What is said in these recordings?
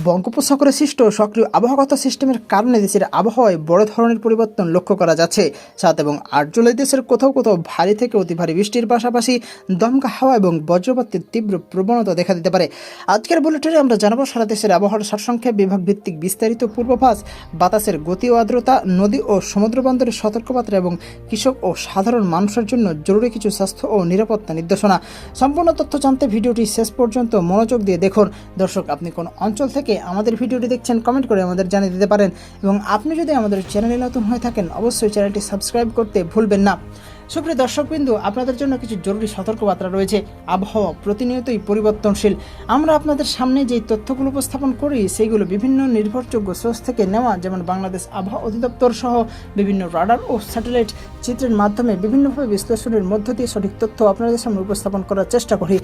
বঙ্গোপসাগরে সৃষ্ট সক্রিয় আবহাওয়াগত সিস্টেমের কারণে দেশের আবহাওয়ায় বড় ধরনের পরিবর্তন লক্ষ্য করা যাচ্ছে। 7 এবং 8 জুলাই দেশের কোথাও কোথাও ভারী থেকে অতি ভারী বৃষ্টির পাশাপাশি দমকা হাওয়া এবং বজ্রপাতের তীব্র প্রবণতা দেখা দিতে পারে। আজকের বুলেটিনে আমরা জানাবো সারা দেশের আবহাওয়ার সারসংক্ষেপ, বিভাগ ভিত্তিক বিস্তারিত পূর্বাভাস, বাতাসের গতি ও আর্দ্রতা, নদী ও সমুদ্র বন্দরের সতর্কবার্তা এবং কৃষক ও সাধারণ মানুষের জন্য জরুরি কিছু স্বাস্থ্য ও নিরাপত্তা নির্দেশনা। সম্পূর্ণ তথ্য জানতে ভিডিওটি শেষ পর্যন্ত মনোযোগ দিয়ে দেখুন। দর্শক, আপনি কোন অঞ্চল থেকে আমাদের ভিডিওটি দেখছেন কমেন্ট করে আমাদের জানিয়ে দিতে পারেন এবং আপনি যদি আমাদের চ্যানেলে নতুন হয়ে থাকেন অবশ্যই চ্যানেলটি সাবস্ক্রাইব করতে ভুলবেন না। সুপ্রিয় দর্শকবৃন্দু, আপনাদের জন্য কিছু জরুরি সতর্কবার্তা রয়েছে। আবহাওয়া প্রতিনিয়তই পরিবর্তনশীল। আমরা আপনাদের সামনে যেই তথ্যগুলো উপস্থাপন করি সেইগুলো বিভিন্ন নির্ভরযোগ্য সোর্স থেকে নেওয়া, যেমন বাংলাদেশ আবহাওয়া অধিদপ্তর সহ বিভিন্ন রাডার ও স্যাটেলাইট চিত্রের মাধ্যমে বিভিন্নভাবে বিশ্লেষণের মধ্য দিয়ে সঠিক তথ্য আপনাদের সামনে উপস্থাপন করার চেষ্টা করি।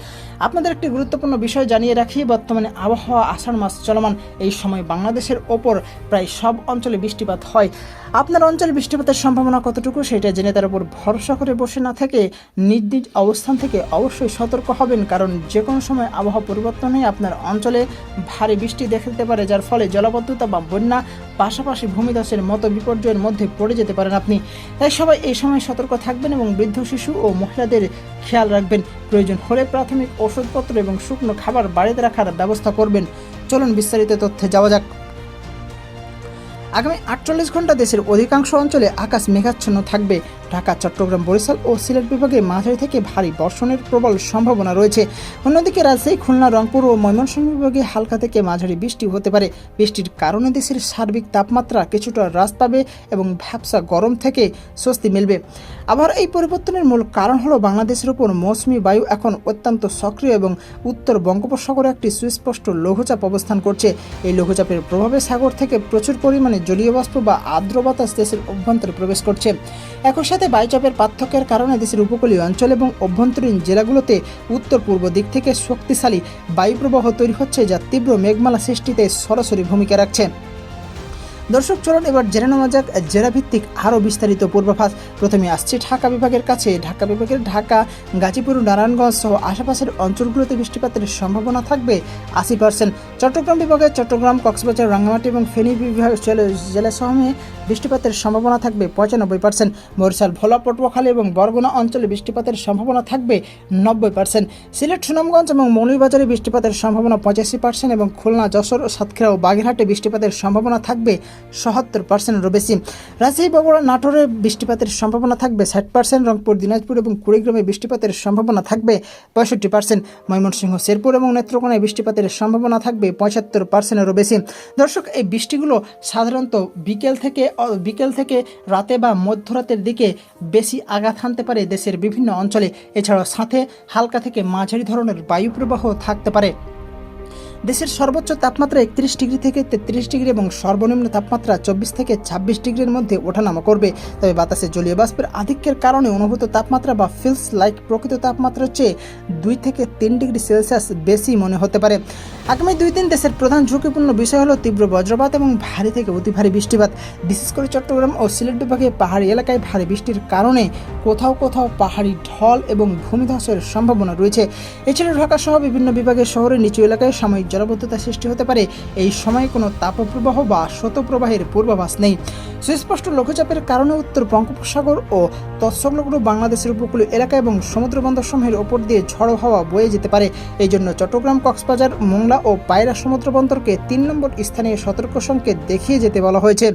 আপনাদের একটি গুরুত্বপূর্ণ বিষয় জানিয়ে রাখি, বর্তমানে আবহাওয়া আষাঢ় মাস চলমান। এই সময় বাংলাদেশের ওপর প্রায় সব অঞ্চলে বৃষ্টিপাত হয়। আপনার অঞ্চলে বৃষ্টিপাতের সম্ভাবনা কতটুকু সেটা জেনে তার উপর ভরসা করে বসে না থেকে নিজ নিজ অবস্থান থেকে অবশ্যই সতর্ক হবেন, কারণ যে কোনো সময় আবহাওয়া পরিবর্তন হয়ে আপনার অঞ্চলে ভারী বৃষ্টি দেখা দিতে পারে, যার ফলে জলাবদ্ধতা বা বন্যা পাশাপাশি ভূমিধসের মতো বিপর্যয়ের মধ্যে পড়ে যেতে পারেন আপনি। তাই সবাই এই সময় সতর্ক থাকবেন এবং বৃদ্ধ, শিশু ও মহিলাদের খেয়াল রাখবেন। প্রয়োজন হলে প্রাথমিক ওষুধপত্র এবং শুকনো খাবার বাড়িতে রাখার ব্যবস্থা করবেন। চলুন বিস্তারিত তথ্যে যাওয়া যাক। আগামী 48 ঘন্টা দেশের অধিকাংশ অঞ্চলে আকাশ মেঘাচ্ছন্ন থাকবে। ঢাকা, চট্টগ্রাম, বরিশাল ও সিলেট বিভাগে মাঝারি থেকে ভারী বর্ষণের প্রবল সম্ভাবনা রয়েছে। অন্যদিকে রাজশাহী, খুলনা, রংপুর ও ময়মনসিংহ বিভাগে হালকা থেকে মাঝারি বৃষ্টি হতে পারে। বৃষ্টির কারণে দেশের সার্বিক তাপমাত্রা কিছুটা হ্রাস পাবে এবং ভ্যাপসা গরম থেকে স্বস্তি মিলবে। আবার এই পরিবর্তনের মূল কারণ হলো বাংলাদেশের উপর মৌসুমি বায়ু এখন অত্যন্ত সক্রিয় এবং উত্তর বঙ্গোপসাগরে একটি সুস্পষ্ট লঘুচাপ অবস্থান করছে। এই লঘুচাপের প্রভাবে সাগর থেকে প্রচুর পরিমাণে জলীয় বাষ্প বা আর্দ্র বাতাস দেশের অভ্যন্তরে প্রবেশ করছে। একই সাথে বায়ুচাপের পার্থক্যের কারণে দেশের উপকূলীয় অঞ্চল এবং অভ্যন্তরীণ জেলাগুলোতে উত্তর পূর্ব দিক থেকে শক্তিশালী বায়ুপ্রবাহ তৈরি হচ্ছে, যা তীব্র মেঘমালা সৃষ্টিতে সরাসরি ভূমিকা রাখছে। দর্শক, চলুন এবার জেনে নেওয়া যাক জেলাভিত্তিক আরও বিস্তারিত পূর্বাভাস। প্রথমে আসছে ঢাকা বিভাগের কাছে। ঢাকা বিভাগের ঢাকা, গাজীপুর, নারায়ণগঞ্জ সহ আশেপাশের অঞ্চলগুলোতে বৃষ্টিপাতের সম্ভাবনা থাকবে 80%। চট্টগ্রাম বিভাগের চট্টগ্রাম, কক্সবাজার, রাঙ্গামাটি এবং ফেনী বিভাগ জেলাসমূহে বৃষ্টিপাতের সম্ভাবনা থাকবে 95%। বরিশাল, ভোলা, পটুয়াখালী এবং বরগুনা অঞ্চলে বৃষ্টিপাতের সম্ভাবনা থাকবে 90%। সিলেট, সুনামগঞ্জ এবং মৌলভীবাজারে বৃষ্টিপাতের সম্ভাবনা 85% এবং খুলনা, যশোর, সাতক্ষীরা ও বাগেরহাটে বৃষ্টিপাতের সম্ভাবনা থাকবে 77%-এরও বেশি। রাজশাহী, বগুড়া, নাটোরে বৃষ্টিপাতের সম্ভাবনা থাকবে 60%। রংপুর, দিনাজপুর এবং কুড়িগ্রামে বৃষ্টিপাতের সম্ভাবনা থাকবে 65%। ময়মনসিংহ, শেরপুর এবং নেত্রকোনায় বৃষ্টিপাতের সম্ভাবনা থাকবে 75%-এরও বেশি। দর্শক, এই বৃষ্টিগুলো সাধারণত বিকেল থেকে রাতে বা মধ্যরাতের দিকে বেশি আঘাত হানতে পারে দেশের বিভিন্ন অঞ্চলে। এছাড়াও সাথে হালকা থেকে মাঝারি ধরনের বায়ুপ্রবাহ থাকতে পারে। দেশের সর্বোচ্চ তাপমাত্রা 31 ডিগ্রি থেকে 33 ডিগ্রি এবং সর্বনিম্ন তাপমাত্রা 24 থেকে 26 ডিগ্রির মধ্যে ওঠানামা করবে। তবে বাতাসে জলীয় বাষ্পের আধিক্যের কারণে অনুভূত তাপমাত্রা বা ফিলস লাইক প্রকৃত তাপমাত্রার চেয়ে 2 থেকে 3 ডিগ্রি সেলসিয়াস বেশি মনে হতে পারে। আগামী 2 দিন দেশের প্রধান ঝুঁকিপূর্ণ বিষয় হলো তীব্র বজ্রপাত এবং ভারী থেকে অতি ভারী বৃষ্টিপাত। বিশেষ করে চট্টগ্রাম ও সিলেট বিভাগে পাহাড়ি এলাকায় ভারী বৃষ্টির কারণে কোথাও কোথাও পাহাড়ি ঢল এবং ভূমিধসের সম্ভাবনা রয়েছে। এছাড়া ঢাকা সহ বিভিন্ন বিভাগের শহরের নিচু এলাকায় সাময়িক জলাবদ্ধতা সৃষ্টি হতে পারে। এই সময় কোনো তাপপ্রবাহ বা শৈত্যপ্রবাহের পূর্বাভাস নেই। সুস্পষ্ট লঘুচাপের কারণে উত্তর বঙ্গোপসাগর ও তৎসংলগ্ন বাংলাদেশের উপকূলীয় এলাকা এবং সমুদ্র বন্দরসমূহের ওপর দিয়ে ঝড়ো হাওয়া বয়ে যেতে পারে। এই জন্য চট্টগ্রাম, কক্সবাজার, মোংলা ও পায়রা সমুদ্র বন্দরকে 3 নম্বর স্থানীয় সতর্ক সংকেত দেখিয়ে যেতে বলা হয়েছে।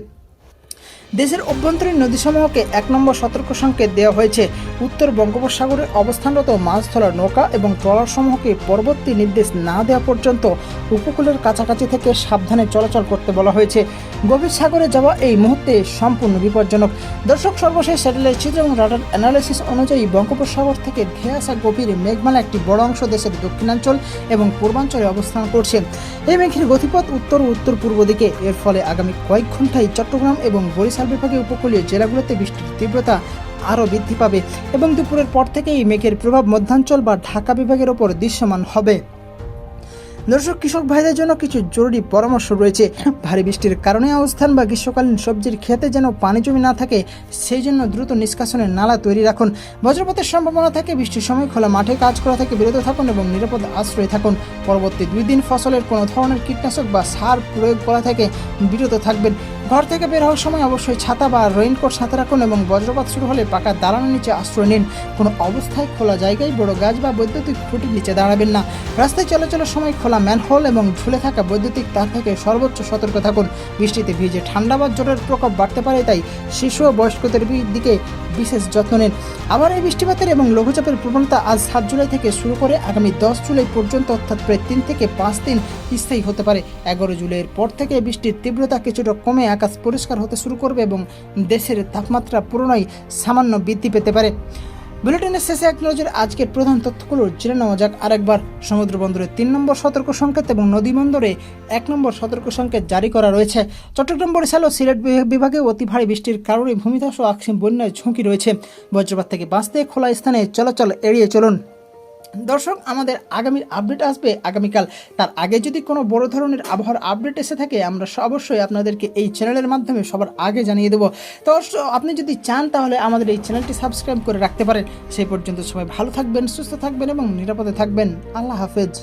দেশের অভ্যন্তরীণ নদীসমূহকে 1 নম্বর সতর্ক সংকেত দেওয়া হয়েছে। উত্তর বঙ্গোপসাগরে অবস্থানরত মাছ ধরার নৌকা এবং ট্রলারসমূহকে পরবর্তী নির্দেশ না দেওয়া পর্যন্ত উপকূলের কাছাকাছি থেকে সাবধানে চলাচল করতে বলা হয়েছে। গভীর সাগরে যাওয়া এই মুহূর্তে সম্পূর্ণ বিপজ্জনক। দর্শক, সর্বশেষ স্যাটেলাইট চিত্র এবং রাডার অ্যানালাইসিস অনুযায়ী বঙ্গোপসাগর থেকে ধেয়ে আসা গভীর মেঘমালা একটি বড় অংশ দেশের দক্ষিণাঞ্চল এবং পূর্বাঞ্চলে অবস্থান করছে। এই মেঘের গতিপথ উত্তর ও উত্তর পূর্ব দিকে। এর ফলে আগামী কয়েক ঘন্টায় চট্টগ্রাম এবং বরিশাল বিভাগে উপকূলীয় জেলাগুলোতে বৃষ্টির তীব্রতা আরও বৃদ্ধি পাবে এবং দুপুরের পর থেকেই মেঘের প্রভাব মধ্যাঞ্চল বা ঢাকা বিভাগের ওপর দৃশ্যমান হবে। দর্শক, কৃষক ভাইদের জন্য কিছু জরুরি পরামর্শ রয়েছে। ভারী বৃষ্টির কারণে অবস্থান বা গ্রীষ্মকালীন সবজির ক্ষেতে যেন পানি জমি না থাকে, সেই জন্য দ্রুত নিষ্কাশনের নালা তৈরি রাখুন। বজ্রপাতের সম্ভাবনা থাকে, বৃষ্টির সময় খোলা মাঠে কাজ করা থেকে বিরত থাকুন এবং নিরাপদ আশ্রয়ে থাকুন। পরবর্তী 2 দিন ফসলের কোনো ধরনের কীটনাশক বা সার প্রয়োগ করা থেকে বিরত থাকবেন। ঘর থেকে বের হওয়ার সময় অবশ্যই ছাতা বা রেইনকোট সাথে রাখুন এবং বজ্রপাত শুরু হলে পাকা দালানের নিচে আশ্রয় নিন। কোনো অবস্থায় খোলা জায়গায় বড় গাছ বা বৈদ্যুতিক খুঁটির নিচে দাঁড়াবেন না। রাস্তায় চলাচলের সময় খোলা ম্যানহোল এবং ঝুলে থাকা বৈদ্যুতিক তার থেকে সর্বোচ্চ সতর্ক থাকুন। বৃষ্টিতে ভিজে ঠান্ডা বা জ্বরের প্রকোপ বাড়তে পারে, তাই শিশু ও বয়স্কদের দিকে বিশেষ যত্ন নিন। আবার এই বৃষ্টিপাতের এবং লঘুচাপের প্রবণতা আজ 7 জুলাই থেকে শুরু করে আগামী 10 জুলাই পর্যন্ত, অর্থাৎ প্রায় 3 থেকে 5 দিন স্থায়ী হতে পারে। 11 জুলাইয়ের পর থেকে বৃষ্টির তীব্রতা কিছুটা কমে আকাশ পরিষ্কার হতে শুরু করবে এবং দেশের তাপমাত্রা পুরোটাই সামান্য বৃদ্ধি পেতে পারে। বুলেটিনের শেষে এক নজর আজকের প্রধান তথ্যগুলো জেনে নেওয়া যাক আরেকবার। সমুদ্র বন্দরে 3 নম্বর সতর্ক সংকেত এবং নদী বন্দরে 1 নম্বর সতর্ক সংকেত জারি করা রয়েছে। চট্টগ্রাম, বরিশাল ও সিলেট বিভাগে অতি ভারী বৃষ্টির কারণে ভূমিধস ও আকস্মিক বন্যার ঝুঁকি রয়েছে। বজ্রপাত থেকে বাঁচতে খোলা স্থানে চলাচল এড়িয়ে চলুন। দর্শক, আমাদের আগামীর আপডেট আসবে আগামীকাল। তার আগে যদি কোনো বড় ধরনের আবহাওয়ার আপডেট এসে থাকে, আমরা অবশ্যই আপনাদেরকে এই চ্যানেলের মাধ্যমে সবার আগে জানিয়ে দেবো। তো আপনি যদি চান তাহলে আমাদের এই চ্যানেলটি সাবস্ক্রাইব করে রাখতে পারেন। সেই পর্যন্ত সবাই ভালো থাকবেন, সুস্থ থাকবেন এবং নিরাপদে থাকবেন। আল্লাহ হাফেজ।